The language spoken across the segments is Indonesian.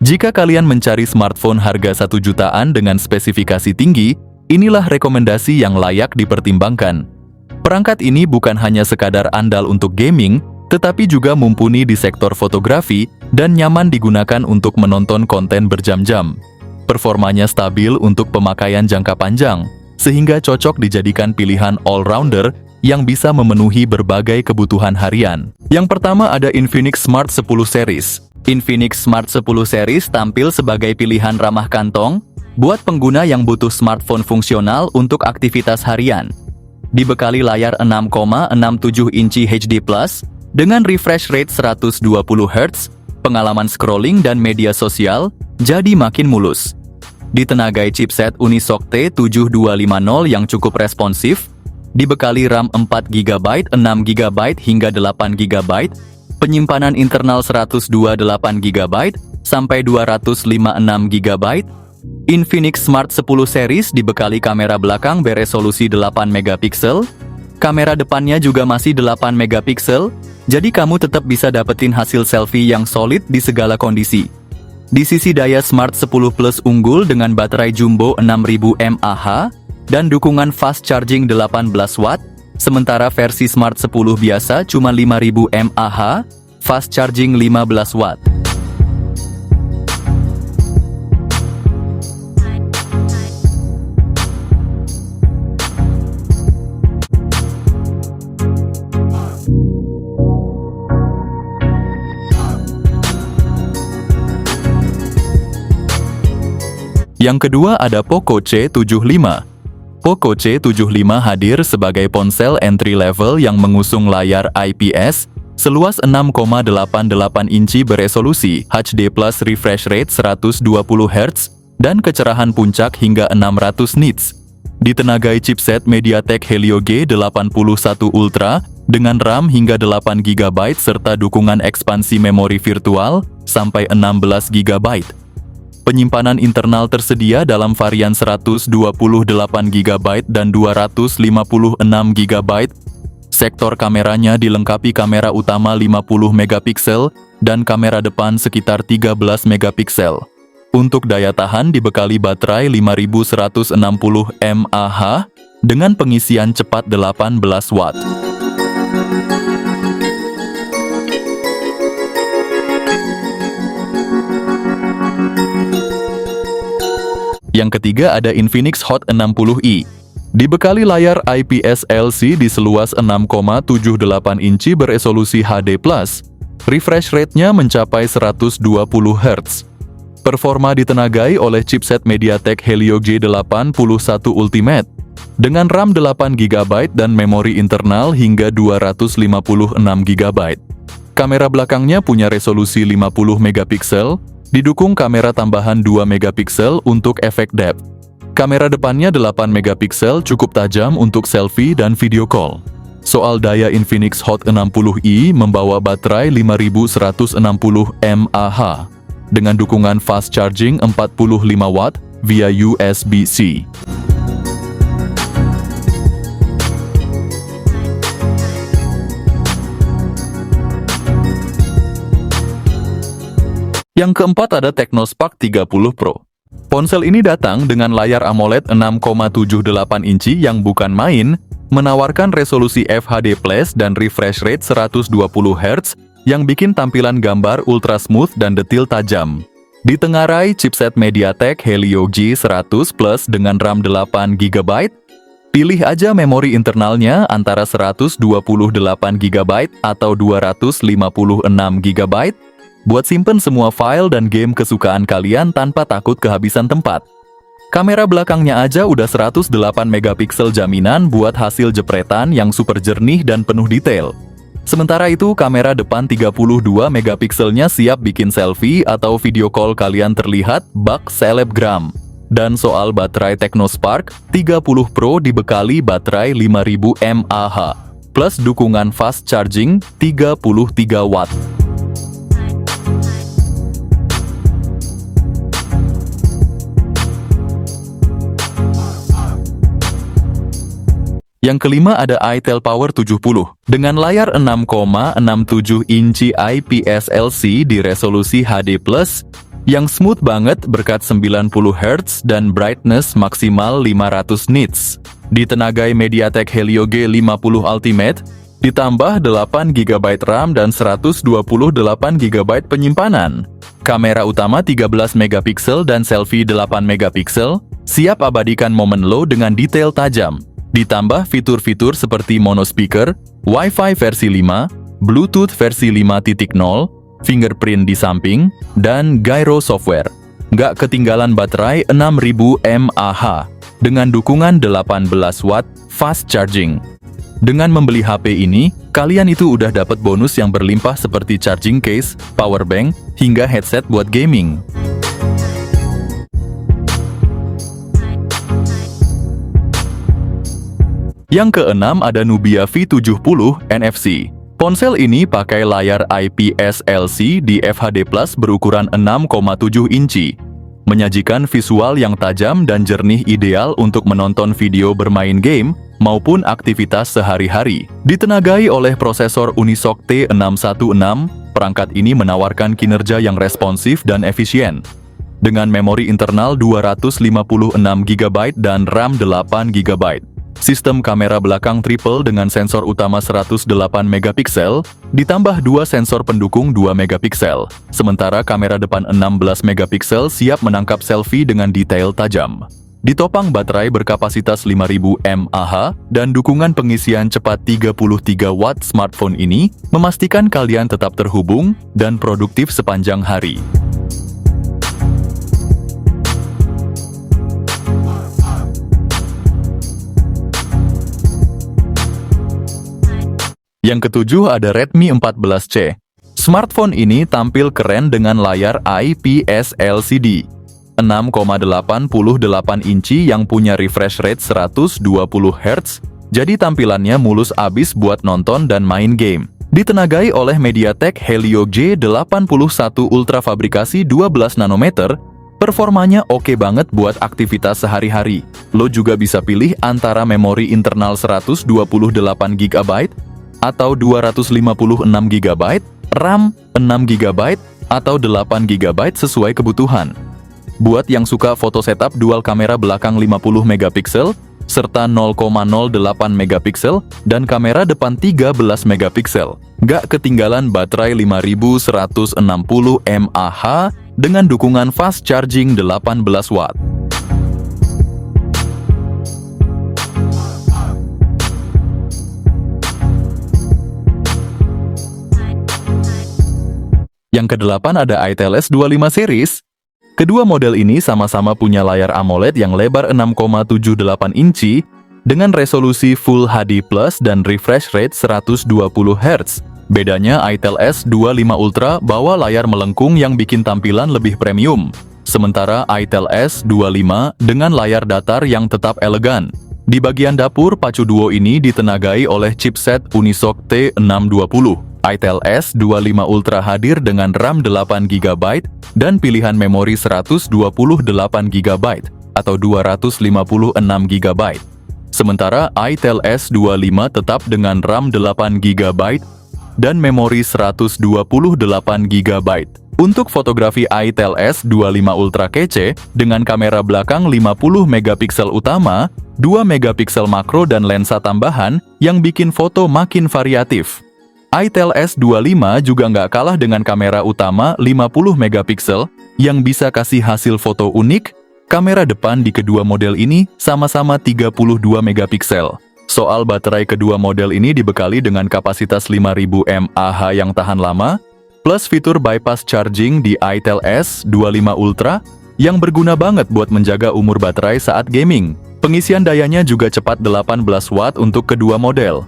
Jika kalian mencari smartphone harga 1 jutaan dengan spesifikasi tinggi, inilah rekomendasi yang layak dipertimbangkan. Perangkat ini bukan hanya sekadar andal untuk gaming, tetapi juga mumpuni di sektor fotografi dan nyaman digunakan untuk menonton konten berjam-jam. Performanya stabil untuk pemakaian jangka panjang, sehingga cocok dijadikan pilihan all-rounder yang bisa memenuhi berbagai kebutuhan harian. Yang pertama ada Infinix Smart 10 Series. Infinix Smart 10 Series tampil sebagai pilihan ramah kantong buat pengguna yang butuh smartphone fungsional untuk aktivitas harian. Dibekali layar 6,67 inci HD+, dengan refresh rate 120 Hz, pengalaman scrolling dan media sosial jadi makin mulus. Ditenagai chipset Unisoc T7250 yang cukup responsif, dibekali RAM 4GB, 6GB hingga 8GB, penyimpanan internal 128GB sampai 256GB, Infinix Smart 10 Series dibekali kamera belakang beresolusi 8MP, kamera depannya juga masih 8MP, jadi kamu tetap bisa dapetin hasil selfie yang solid di segala kondisi. Di sisi daya Smart 10 Plus unggul dengan baterai jumbo 6000 mAh dan dukungan fast charging 18 Watt, sementara versi Smart 10 biasa cuma 5000 mAh, fast charging 15 Watt. Yang kedua ada Poco C75. Poco C75 hadir sebagai ponsel entry level yang mengusung layar IPS seluas 6,88 inci beresolusi HD+ refresh rate 120 Hz dan kecerahan puncak hingga 600 nits. Ditenagai chipset MediaTek Helio G81 Ultra dengan RAM hingga 8GB serta dukungan ekspansi memori virtual sampai 16GB. Penyimpanan internal tersedia dalam varian 128GB dan 256GB. Sektor kameranya dilengkapi kamera utama 50MP dan kamera depan sekitar 13MP. Untuk daya tahan dibekali baterai 5160 mAh dengan pengisian cepat 18 Watt. Yang ketiga ada Infinix Hot 60i. Dibekali layar IPS LC di seluas 6,78 inci beresolusi HD+, refresh rate-nya mencapai 120 Hz. Performa ditenagai oleh chipset MediaTek Helio G81 Ultimate dengan RAM 8GB dan memori internal hingga 256GB. Kamera belakangnya punya resolusi 50MP, didukung kamera tambahan 2MP untuk efek depth. Kamera depannya 8MP cukup tajam untuk selfie dan video call. Soal daya Infinix Hot 60i membawa baterai 5160 mAh dengan dukungan fast charging 45 Watt via USB-C. Yang keempat ada Technospark 30 Pro. Ponsel ini datang dengan layar AMOLED 6,78 inci yang bukan main, menawarkan resolusi FHD+ dan refresh rate 120 Hz yang bikin tampilan gambar ultra smooth dan detil tajam. Ditengarai chipset MediaTek Helio G100 Plus dengan RAM 8GB. Pilih aja memori internalnya antara 128GB atau 256GB. Buat simpen semua file dan game kesukaan kalian tanpa takut kehabisan tempat. Kamera belakangnya aja udah 108MP jaminan buat hasil jepretan yang super jernih dan penuh detail. Sementara itu, kamera depan 32MP-nya siap bikin selfie atau video call kalian terlihat bak selebgram. Dan soal baterai Technospark 30 Pro dibekali baterai 5000 mAh plus dukungan fast charging 33 Watt. Yang kelima ada itel Power 70. Dengan layar 6,67 inci IPS LC di resolusi HD+, yang smooth banget berkat 90 Hz dan brightness maksimal 500 nits. Ditenagai MediaTek Helio G50 Ultimate, ditambah 8 GB RAM dan 128 GB penyimpanan. Kamera utama 13 MP dan selfie 8 MP, siap abadikan momen lo dengan detail tajam. Ditambah fitur-fitur seperti mono speaker, Wi-Fi versi 5, Bluetooth versi 5.0, fingerprint di samping, dan gyro software. Nggak ketinggalan baterai 6000 mAh dengan dukungan 18 watt fast charging. Dengan membeli HP ini, kalian itu udah dapat bonus yang berlimpah seperti charging case, power bank, hingga headset buat gaming. Yang keenam ada Nubia V70 NFC. Ponsel ini pakai layar IPS LC di FHD+ berukuran 6,7 inci, menyajikan visual yang tajam dan jernih ideal untuk menonton video bermain game maupun aktivitas sehari-hari. Ditenagai oleh prosesor Unisoc T616, perangkat ini menawarkan kinerja yang responsif dan efisien. Dengan memori internal 256 GB dan RAM 8 GB. Sistem kamera belakang triple dengan sensor utama 108 MP, ditambah dua sensor pendukung 2 MP. Sementara kamera depan 16 MP siap menangkap selfie dengan detail tajam. Ditopang baterai berkapasitas 5000 mAh dan dukungan pengisian cepat 33 watt, smartphone ini memastikan kalian tetap terhubung dan produktif sepanjang hari. Yang ketujuh ada Redmi 14C. Smartphone ini tampil keren dengan layar IPS LCD 6,88 inci yang punya refresh rate 120 Hz, jadi tampilannya mulus abis buat nonton dan main game. Ditenagai oleh MediaTek Helio G81 Ultra fabrikasi 12 nanometer, performanya oke banget buat aktivitas sehari-hari. Lo juga bisa pilih antara memori internal 128 GB atau 256 GB, RAM 6 GB, atau 8 GB sesuai kebutuhan. Buat yang suka foto setup dual kamera belakang 50 MP, serta 0,08 MP dan kamera depan 13 MP. Gak ketinggalan baterai 5160 mAh dengan dukungan fast charging 18 watt. Yang kedelapan ada Itel S25 series. Kedua model ini sama-sama punya layar AMOLED yang lebar 6,78 inci dengan resolusi Full HD Plus dan refresh rate 120 Hz. Bedanya Itel S25 Ultra bawa layar melengkung yang bikin tampilan lebih premium. Sementara Itel S25 dengan layar datar yang tetap elegan. Di bagian dapur, pacu duo ini ditenagai oleh chipset Unisoc T620. Itel S25 Ultra hadir dengan RAM 8 GB dan pilihan memori 128 GB atau 256 GB. Sementara Itel S25 tetap dengan RAM 8 GB dan memori 128 GB. Untuk fotografi Itel S25 Ultra kece dengan kamera belakang 50 MP utama, 2 MP makro dan lensa tambahan yang bikin foto makin variatif. Itel S25 juga nggak kalah dengan kamera utama 50 MP yang bisa kasih hasil foto unik. Kamera depan di kedua model ini sama-sama 32 MP. Soal baterai, kedua model ini dibekali dengan kapasitas 5000 mAh yang tahan lama, plus fitur bypass charging di Itel S25 Ultra yang berguna banget buat menjaga umur baterai saat gaming. Pengisian dayanya juga cepat 18 watt untuk kedua model.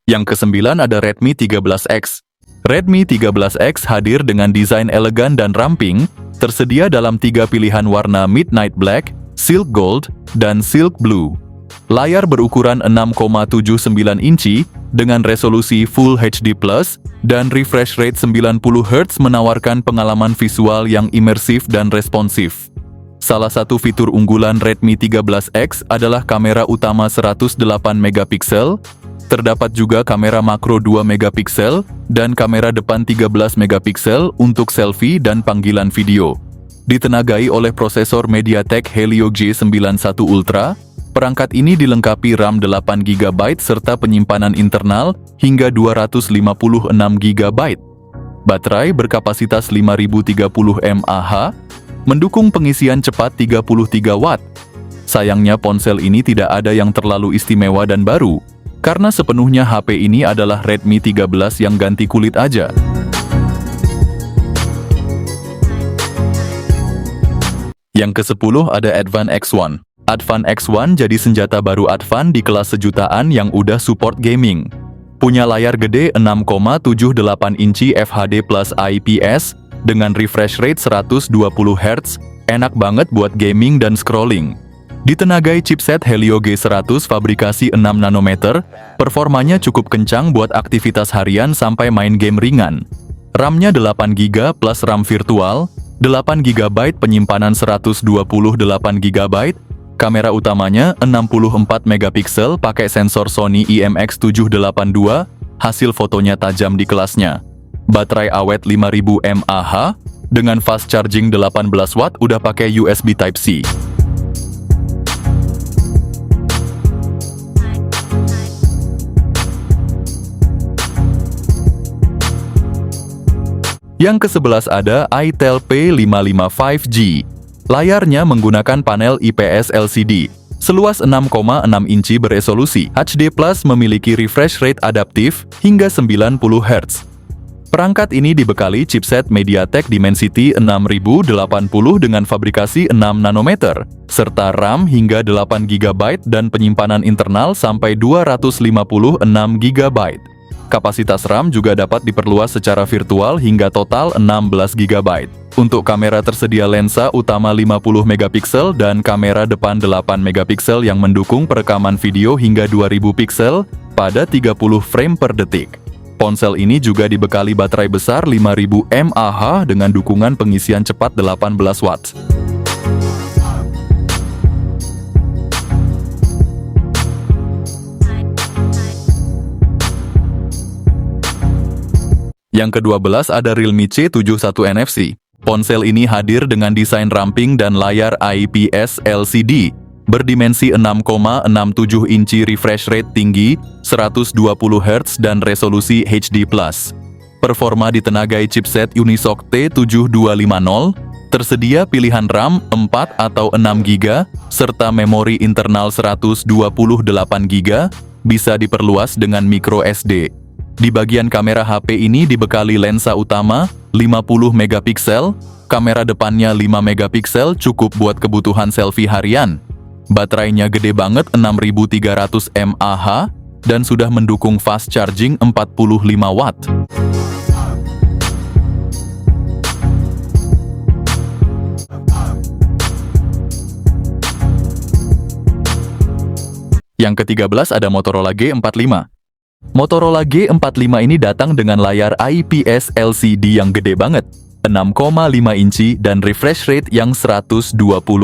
Yang kesembilan ada Redmi 13X. Redmi 13X hadir dengan desain elegan dan ramping, tersedia dalam 3 pilihan warna Midnight Black, Silk Gold, dan Silk Blue. Layar berukuran 6,79 inci dengan resolusi Full HD+, dan refresh rate 90Hz menawarkan pengalaman visual yang imersif dan responsif. Salah satu fitur unggulan Redmi 13X adalah kamera utama 108 megapiksel, terdapat juga kamera makro 2 megapiksel, dan kamera depan 13 megapiksel untuk selfie dan panggilan video. Ditenagai oleh prosesor MediaTek Helio G91 Ultra, perangkat ini dilengkapi RAM 8GB serta penyimpanan internal hingga 256 GB. Baterai berkapasitas 5030 mAh, mendukung pengisian cepat 33 Watt. Sayangnya ponsel ini tidak ada yang terlalu istimewa dan baru, karena sepenuhnya HP ini adalah Redmi 13 yang ganti kulit aja. Yang ke-10 ada Advan X1. Advan X1 jadi senjata baru Advan di kelas sejutaan yang udah support gaming. Punya layar gede 6,78 inci FHD plus IPS dengan refresh rate 120 Hz, enak banget buat gaming dan scrolling. Ditenagai chipset Helio G100 fabrikasi 6 nanometer, performanya cukup kencang buat aktivitas harian sampai main game ringan. RAM-nya 8GB plus RAM virtual, 8GB penyimpanan 128GB, kamera utamanya 64 megapiksel pakai sensor Sony IMX782, hasil fotonya tajam di kelasnya. Baterai awet 5000 mAh, dengan fast charging 18 Watt udah pakai USB Type-C. Yang ke-11 ada itel P55 5G. Layarnya menggunakan panel IPS LCD, seluas 6,6 inci beresolusi HD+, memiliki refresh rate adaptif hingga 90 Hz. Perangkat ini dibekali chipset MediaTek Dimensity 6080 dengan fabrikasi 6 nanometer, serta RAM hingga 8GB dan penyimpanan internal sampai 256GB. Kapasitas RAM juga dapat diperluas secara virtual hingga total 16GB. Untuk kamera tersedia lensa utama 50 megapiksel dan kamera depan 8 megapiksel yang mendukung perekaman video hingga 2000 piksel pada 30 frame per detik. Ponsel ini juga dibekali baterai besar 5000 mAh dengan dukungan pengisian cepat 18 Watt. Yang ke-12 ada Realme C71 NFC. Ponsel ini hadir dengan desain ramping dan layar IPS LCD, berdimensi 6,67 inci, refresh rate tinggi, 120 Hz dan resolusi HD+. Performa ditenagai chipset Unisoc T7250, tersedia pilihan RAM 4 atau 6GB, serta memori internal 128GB, bisa diperluas dengan micro SD. Di bagian kamera HP ini dibekali lensa utama 50 megapiksel, kamera depannya 5 megapiksel cukup buat kebutuhan selfie harian. Baterainya gede banget 6300 mAh dan sudah mendukung fast charging 45 Watt. Yang ke-13 ada Motorola G45. Motorola G45 ini datang dengan layar IPS LCD yang gede banget, 6,5 inci dan refresh rate yang 120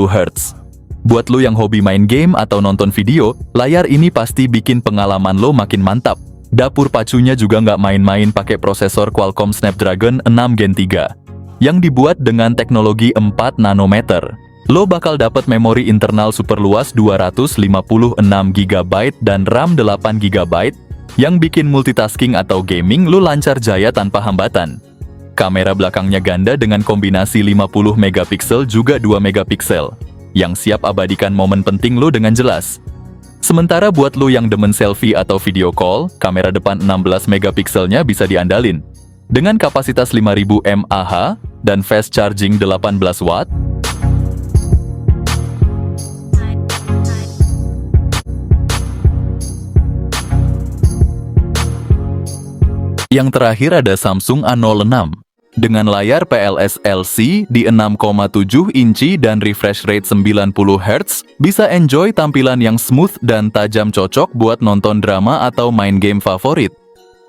Hz. Buat lo yang hobi main game atau nonton video, layar ini pasti bikin pengalaman lo makin mantap. Dapur pacunya juga nggak main-main, pakai prosesor Qualcomm Snapdragon 6 Gen 3, yang dibuat dengan teknologi 4 nanometer. Lo bakal dapat memori internal super luas 256GB dan RAM 8GB, yang bikin multitasking atau gaming lu lancar jaya tanpa hambatan. Kamera belakangnya ganda dengan kombinasi 50 megapiksel juga 2 megapiksel, yang siap abadikan momen penting lu dengan jelas. Sementara buat lu yang demen selfie atau video call, kamera depan 16 megapikselnya bisa diandalin. Dengan kapasitas 5000 mAh dan fast charging 18 Watt, yang terakhir ada Samsung A06. Dengan layar PLS LC di 6,7 inci dan refresh rate 90 Hz, bisa enjoy tampilan yang smooth dan tajam, cocok buat nonton drama atau main game favorit.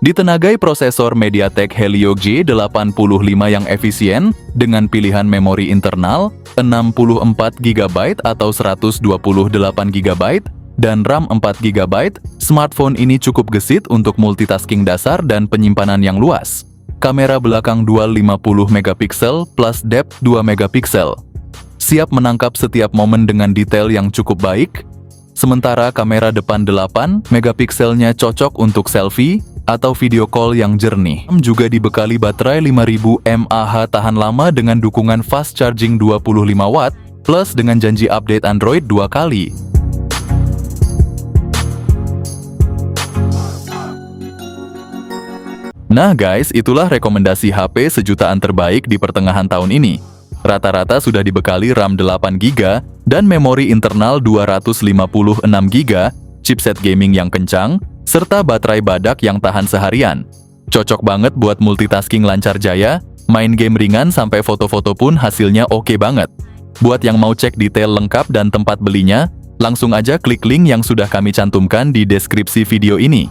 Ditenagai prosesor MediaTek Helio G85 yang efisien dengan pilihan memori internal 64 GB atau 128 GB dan RAM 4 GB, smartphone ini cukup gesit untuk multitasking dasar dan penyimpanan yang luas. Kamera belakang dual 50 megapiksel plus depth 2 megapiksel. Siap menangkap setiap momen dengan detail yang cukup baik. Sementara kamera depan 8 megapikselnya cocok untuk selfie atau video call yang jernih. Juga dibekali baterai 5000 mAh tahan lama dengan dukungan fast charging 25 watt plus dengan janji update Android 2 kali. Nah guys, itulah rekomendasi HP sejutaan terbaik di pertengahan tahun ini. Rata-rata sudah dibekali RAM 8GB dan memori internal 256GB, chipset gaming yang kencang, serta baterai badak yang tahan seharian. Cocok banget buat multitasking lancar jaya, main game ringan sampai foto-foto pun hasilnya oke banget. Buat yang mau cek detail lengkap dan tempat belinya, langsung aja klik link yang sudah kami cantumkan di deskripsi video ini.